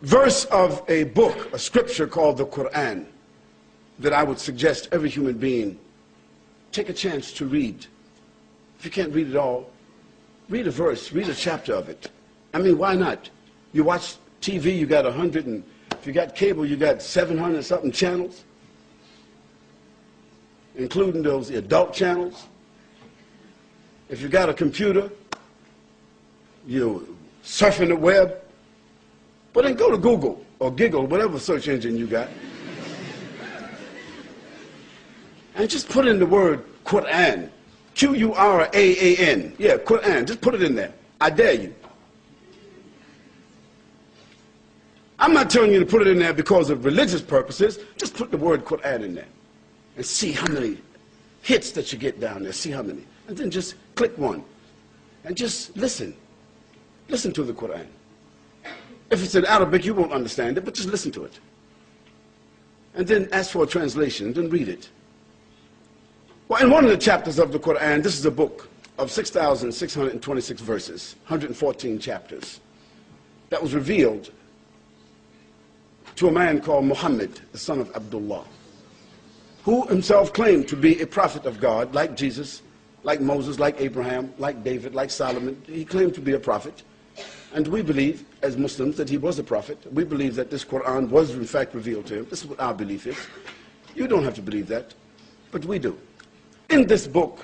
verse of a book, a scripture called the Quran, that I would suggest every human being take a chance to read. If you can't read it all, read a verse, read a chapter of it. I mean, why not? You watch TV, you got 100, and if you got cable, you got 700 something channels, including those adult channels. If you got a computer, you're surfing the web. But then go to Google or Giggle, whatever search engine you got, and just put in the word Quran. Q-U-R-A-A-N. Yeah, Quran. Just put it in there. I dare you. I'm not telling you to put it in there because of religious purposes. Just put the word Quran in there and see how many hits that you get down there. See how many. And then just click one and just listen. Listen to the Quran. If it's in Arabic, you won't understand it, but just listen to it. And then ask for a translation, and then read it. Well, in one of the chapters of the Quran, this is a book of 6,626 verses, 114 chapters, that was revealed to a man called Muhammad, the son of Abdullah, who himself claimed to be a prophet of God, like Jesus, like Moses, like Abraham, like David, like Solomon. He claimed to be a prophet. And we believe, as Muslims, that he was a prophet. We believe that this Quran was in fact revealed to him. This is what our belief is. You don't have to believe that, but we do. In this book,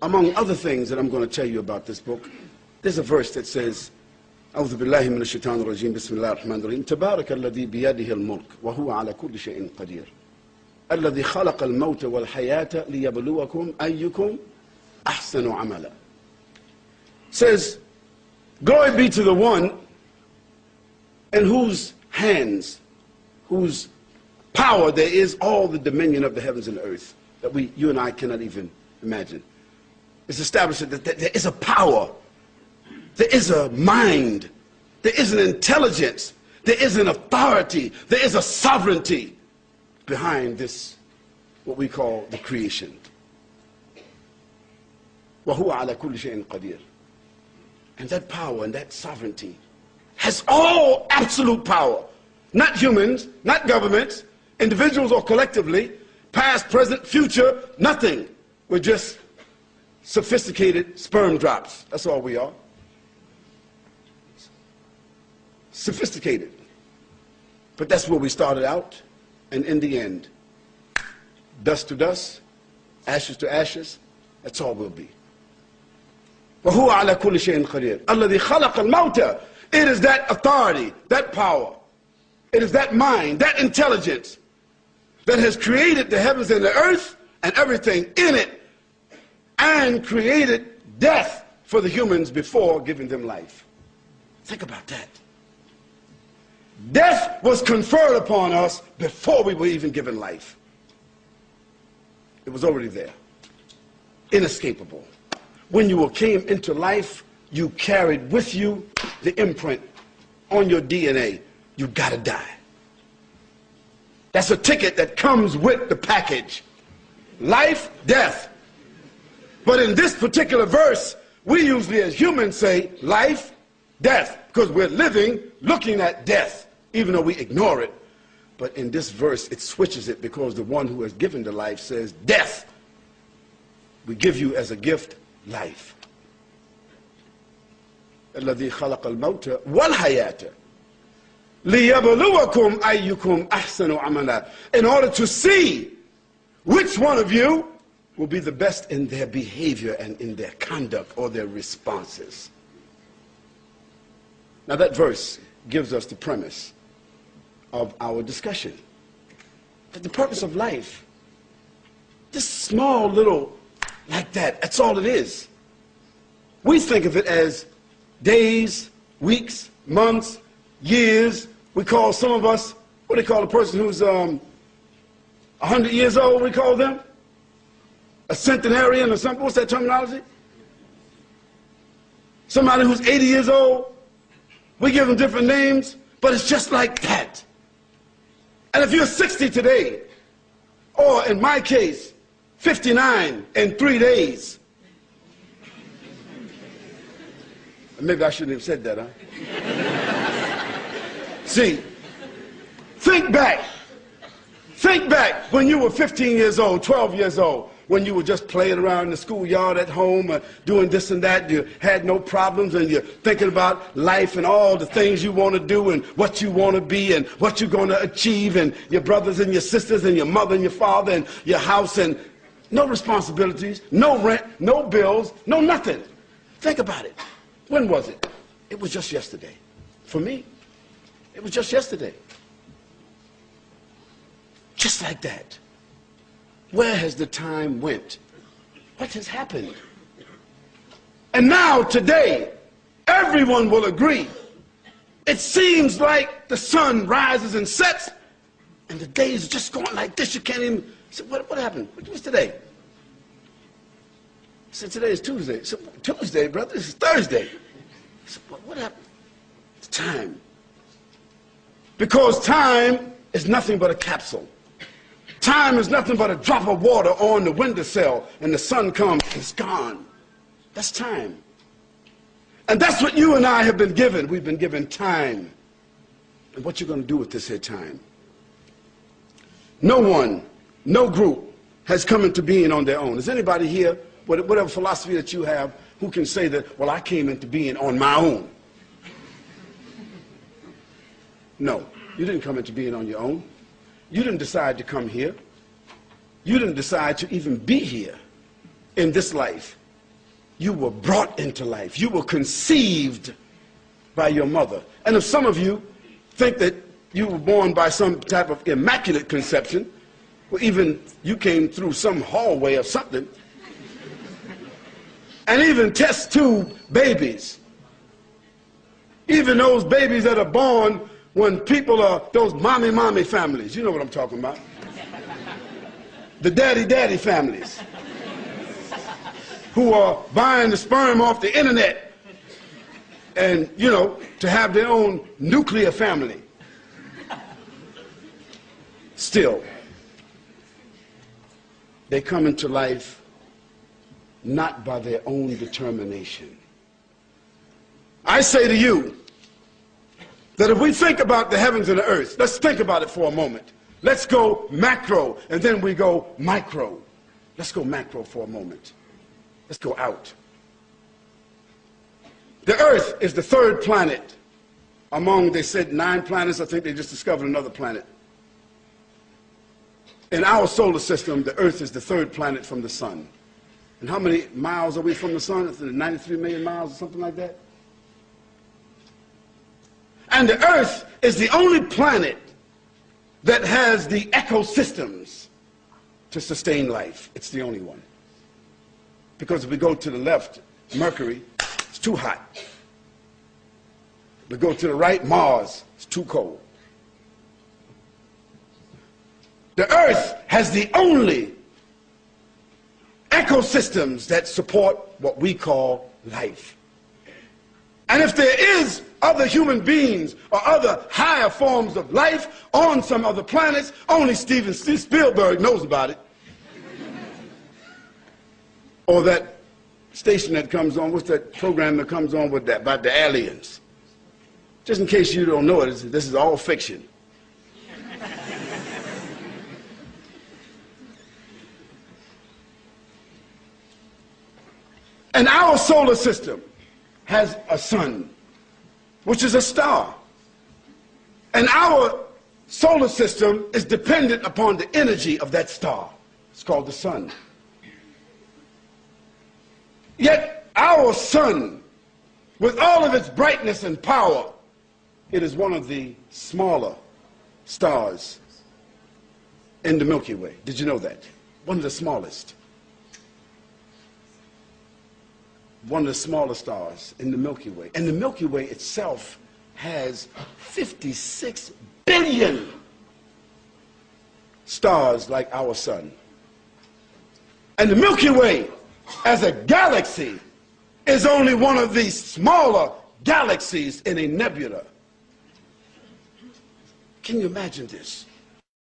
among other things that I'm going to tell you about this book, there's a verse that says, أعوذ بالله من الشيطان الرجيم بسم الله الرحمن الرحيم تبارك الذي بيده الملك وهو على كل شيء قدير الذي خلق الموت والحياة ليبلوكم أيكم أحسن عملا. Says, glory be to the one in whose hands, whose power there is all the dominion of the heavens and the earth that you and I cannot even imagine. It's established that there is a power, there is a mind, there is an intelligence, there is an authority, there is a sovereignty behind this, what we call the creation. وَهُوَ عَلَى كُلِّ شَيْءٍ قَدِيرٌ. And that power and that sovereignty has all absolute power. Not humans, not governments, individuals or collectively, past, present, future, nothing. We're just sophisticated sperm drops. That's all we are. Sophisticated. But that's where we started out. And in the end, dust to dust, ashes to ashes, that's all we'll be. وَهُوَ عَلَى كُلِّ شَيْءٍ قَدِيرٌ الَّذِي خَلَقَ الْمَوْتَ. It is that authority, that power, it is that mind, that intelligence that has created the heavens and the earth and everything in it, and created death for the humans before giving them life. Think about that. Death was conferred upon us before we were even given life. It was already there, inescapable. When you came into life, you carried with you the imprint on your DNA. You gotta die. That's a ticket that comes with the package. Life, death. But in this particular verse, we usually as humans say life, death, because we're living looking at death, even though we ignore it. But in this verse, it switches it, because the one who has given the life says, death, we give you as a gift life. الذي خلق الموت والحياة ليبلوكم أيكم أحسن عملا. In order to see which one of you will be the best in their behavior and in their conduct or their responses. Now that verse gives us the premise of our discussion. That the purpose of life, this small little like that, that's all it is. We think of it as days, weeks, months, years. We call some of us, what do they call a person who's 100 years old, we call them? A centenarian or something, what's that terminology? Somebody who's 80 years old, we give them different names, but it's just like that. And if you're 60 today, or in my case, 59 in 3 days. Maybe I shouldn't have said that, huh? See, think back. Think back when you were 15 years old, 12 years old, when you were just playing around in the schoolyard at home, doing this and that. You had no problems, and you're thinking about life and all the things you want to do and what you want to be and what you're going to achieve, and your brothers and your sisters and your mother and your father and your house, and no responsibilities, no rent, no bills, no nothing. Think about it. When was it? It was just yesterday. For me, it was just yesterday. Just like that. Where has the time went? What has happened? And now, today, everyone will agree. It seems like the sun rises and sets, and the days are just going like this. You can't even say, what happened? What's today? I said, today is Tuesday. I said, Tuesday, brother, this is Thursday. I said, what happened? It's time. Because time is nothing but a capsule. Time is nothing but a drop of water on the windowsill, and the sun comes, it's gone. That's time. And that's what you and I have been given. We've been given time. And what you're going to do with this here time? No one, no group has come into being on their own. Is anybody here, whatever philosophy that you have, who can say that, well, I came into being on my own? No, you didn't come into being on your own. You didn't decide to come here. You didn't decide to even be here in this life. You were brought into life. You were conceived by your mother. And if some of you think that you were born by some type of immaculate conception, or even you came through some hallway or something, and even test tube babies, even those babies that are born when people are those mommy families, you know what I'm talking about. The daddy families who are buying the sperm off the internet and, you know, to have their own nuclear family. Still, they come into life not by their own determination. I say to you, that if we think about the heavens and the earth, let's think about it for a moment. Let's go macro, and then we go micro. Let's go macro for a moment. Let's go out. The earth is the third planet among, they said, 9 planets. I think they just discovered another planet. In our solar system, the earth is the third planet from the sun. And how many miles are we from the sun? Is it 93 million miles or something like that? And the earth is the only planet that has the ecosystems to sustain life. It's the only one. Because if we go to the left, Mercury, it's too hot. If we go to the right, Mars, it's too cold. The earth has the only ecosystems that support what we call life. And if there is other human beings or other higher forms of life on some other planets, only Steven Spielberg knows about it. Or that station that comes on, what's that program that comes on with that, about the aliens? Just in case you don't know it, this is all fiction. And our solar system has a sun, which is a star. And our solar system is dependent upon the energy of that star. It's called the sun. Yet our sun, with all of its brightness and power, it is one of the smaller stars in the Milky Way. Did you know that? One of the smallest. One of the smaller stars in the Milky Way. And the Milky Way itself has 56 billion stars like our sun. And the Milky Way, as a galaxy, is only one of the smaller galaxies in a nebula. Can you imagine this?